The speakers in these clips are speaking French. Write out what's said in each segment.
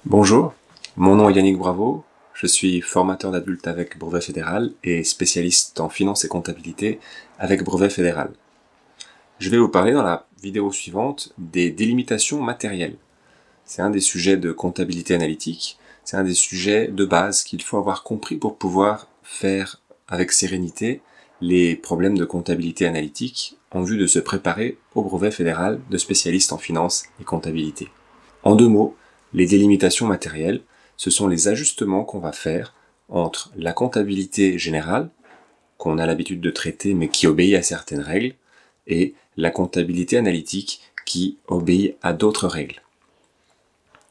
Bonjour, mon nom est Yannick Bravo, je suis formateur d'adultes avec brevet fédéral et spécialiste en finance et comptabilité avec brevet fédéral. Je vais vous parler dans la vidéo suivante des délimitations matérielles. C'est un des sujets de comptabilité analytique, c'est un des sujets de base qu'il faut avoir compris pour pouvoir faire avec sérénité les problèmes de comptabilité analytique en vue de se préparer au brevet fédéral de spécialiste en finance et comptabilité. En deux mots, les délimitations matérielles, ce sont les ajustements qu'on va faire entre la comptabilité générale, qu'on a l'habitude de traiter mais qui obéit à certaines règles, et la comptabilité analytique qui obéit à d'autres règles.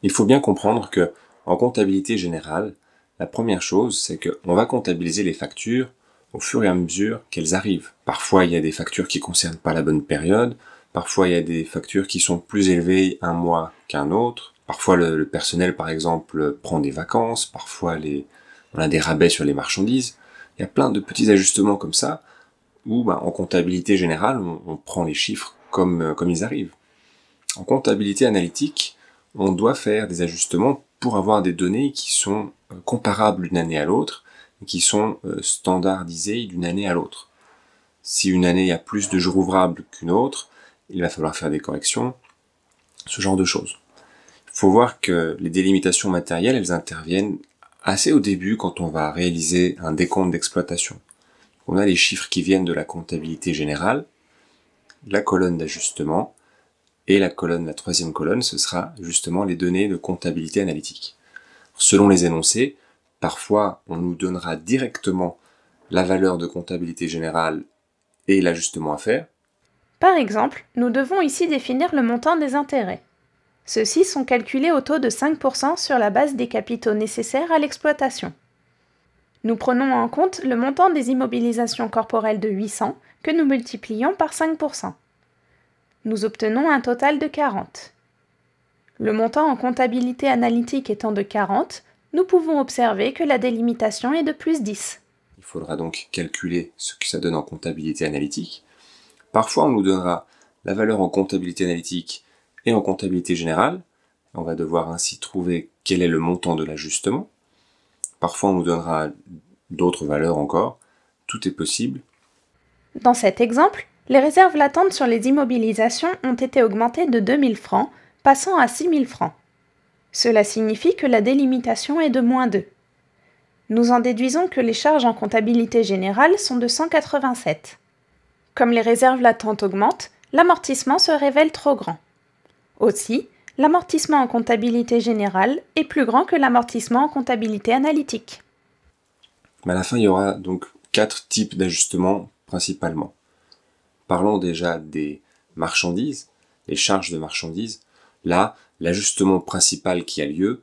Il faut bien comprendre que en comptabilité générale, la première chose, c'est qu'on va comptabiliser les factures au fur et à mesure qu'elles arrivent. Parfois, il y a des factures qui ne concernent pas la bonne période, parfois il y a des factures qui sont plus élevées un mois qu'un autre, parfois le personnel, par exemple, prend des vacances, parfois on a des rabais sur les marchandises. Il y a plein de petits ajustements comme ça, où en comptabilité générale, on prend les chiffres comme ils arrivent. En comptabilité analytique, on doit faire des ajustements pour avoir des données qui sont comparables d'une année à l'autre, et qui sont standardisées d'une année à l'autre. Si une année a plus de jours ouvrables qu'une autre, il va falloir faire des corrections, ce genre de choses. Il faut voir que les délimitations matérielles, elles interviennent assez au début quand on va réaliser un décompte d'exploitation. On a les chiffres qui viennent de la comptabilité générale, la colonne d'ajustement, et la troisième colonne, ce sera justement les données de comptabilité analytique. Selon les énoncés, parfois on nous donnera directement la valeur de comptabilité générale et l'ajustement à faire. Par exemple, nous devons ici définir le montant des intérêts. Ceux-ci sont calculés au taux de 5% sur la base des capitaux nécessaires à l'exploitation. Nous prenons en compte le montant des immobilisations corporelles de 800 que nous multiplions par 5%. Nous obtenons un total de 40. Le montant en comptabilité analytique étant de 40, nous pouvons observer que la délimitation est de plus 10. Il faudra donc calculer ce que ça donne en comptabilité analytique. Parfois, on nous donnera la valeur en comptabilité analytique et en comptabilité générale. On va devoir ainsi trouver quel est le montant de l'ajustement. Parfois, on nous donnera d'autres valeurs encore. Tout est possible. Dans cet exemple, les réserves latentes sur les immobilisations ont été augmentées de 2 000 francs, passant à 6 000 francs. Cela signifie que la délimitation est de moins 2. Nous en déduisons que les charges en comptabilité générale sont de 187. Comme les réserves latentes augmentent, l'amortissement se révèle trop grand. Aussi, l'amortissement en comptabilité générale est plus grand que l'amortissement en comptabilité analytique. Mais à la fin, il y aura donc 4 types d'ajustements principalement. Parlons déjà des marchandises, les charges de marchandises. Là, l'ajustement principal qui a lieu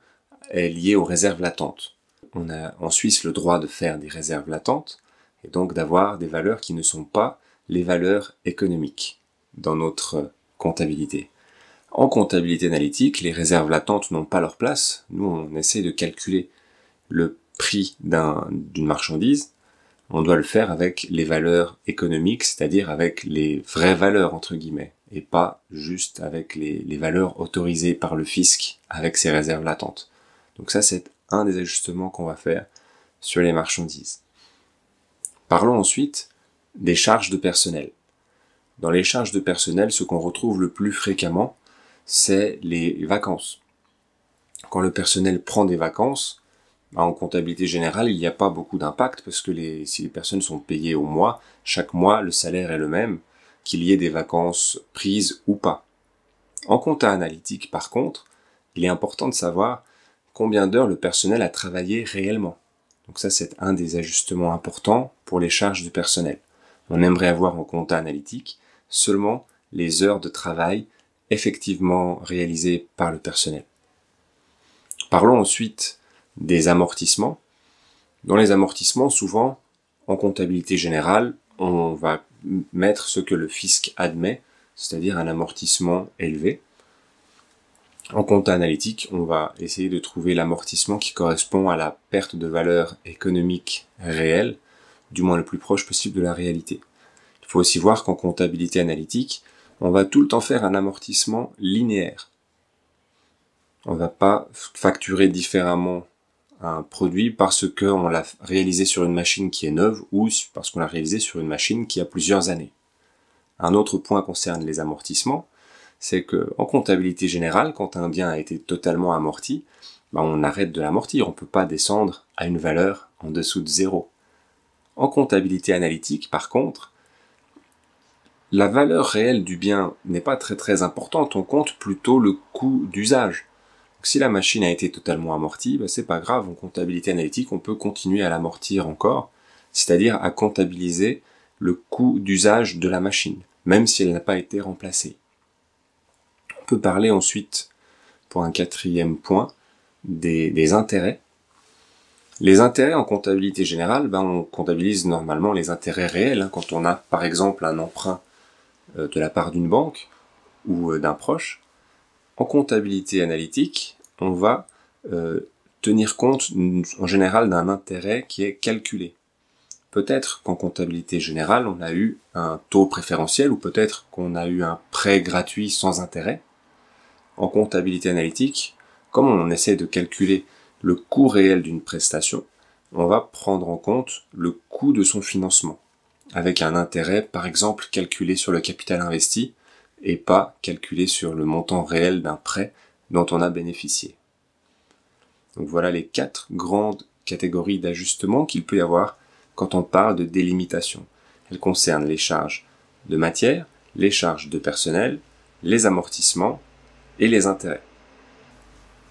est lié aux réserves latentes. On a en Suisse le droit de faire des réserves latentes et donc d'avoir des valeurs qui ne sont pas les valeurs économiques dans notre comptabilité. En comptabilité analytique, les réserves latentes n'ont pas leur place. Nous, on essaie de calculer le prix d'une marchandise. On doit le faire avec les valeurs économiques, c'est-à-dire avec les vraies valeurs, entre guillemets, et pas juste avec les valeurs autorisées par le fisc avec ces réserves latentes. Donc ça, c'est un des ajustements qu'on va faire sur les marchandises. Parlons ensuite des charges de personnel. Dans les charges de personnel, ce qu'on retrouve le plus fréquemment, c'est les vacances. Quand le personnel prend des vacances, en comptabilité générale, il n'y a pas beaucoup d'impact parce que si les personnes sont payées au mois, chaque mois, le salaire est le même, qu'il y ait des vacances prises ou pas. En compta analytique, par contre, il est important de savoir combien d'heures le personnel a travaillé réellement. Donc ça, c'est un des ajustements importants pour les charges de personnel. On aimerait avoir en compta analytique seulement les heures de travail effectivement réalisées par le personnel. Parlons ensuite des amortissements. Dans les amortissements, souvent, en comptabilité générale, on va mettre ce que le fisc admet, c'est-à-dire un amortissement élevé. En compta analytique, on va essayer de trouver l'amortissement qui correspond à la perte de valeur économique réelle, du moins le plus proche possible de la réalité. Il faut aussi voir qu'en comptabilité analytique, on va tout le temps faire un amortissement linéaire. On ne va pas facturer différemment un produit parce qu'on l'a réalisé sur une machine qui est neuve ou parce qu'on l'a réalisé sur une machine qui a plusieurs années. Un autre point concerne les amortissements, c'est que en comptabilité générale, quand un bien a été totalement amorti, on arrête de l'amortir, on ne peut pas descendre à une valeur en dessous de 0. En comptabilité analytique, par contre, la valeur réelle du bien n'est pas très importante, on compte plutôt le coût d'usage. Si la machine a été totalement amortie, c'est pas grave, en comptabilité analytique, on peut continuer à l'amortir encore, c'est-à-dire à comptabiliser le coût d'usage de la machine, même si elle n'a pas été remplacée. On peut parler ensuite, pour un quatrième point, des intérêts. Les intérêts en comptabilité générale, on comptabilise normalement les intérêts réels, quand on a par exemple un emprunt de la part d'une banque ou d'un proche. En comptabilité analytique, on va tenir compte en général d'un intérêt qui est calculé. Peut-être qu'en comptabilité générale, on a eu un taux préférentiel ou peut-être qu'on a eu un prêt gratuit sans intérêt. En comptabilité analytique, comme on essaie de calculer le coût réel d'une prestation, on va prendre en compte le coût de son financement, avec un intérêt par exemple calculé sur le capital investi et pas calculé sur le montant réel d'un prêt dont on a bénéficié. Donc voilà les 4 grandes catégories d'ajustements qu'il peut y avoir quand on parle de délimitation. Elles concernent les charges de matière, les charges de personnel, les amortissements et les intérêts.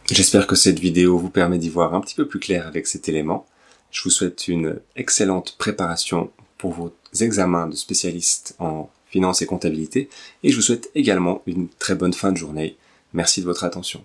J'espère que cette vidéo vous permet d'y voir un petit peu plus clair avec cet élément. Je vous souhaite une excellente préparation pour vos examens de spécialistes en finance et comptabilité et je vous souhaite également une très bonne fin de journée. Merci de votre attention.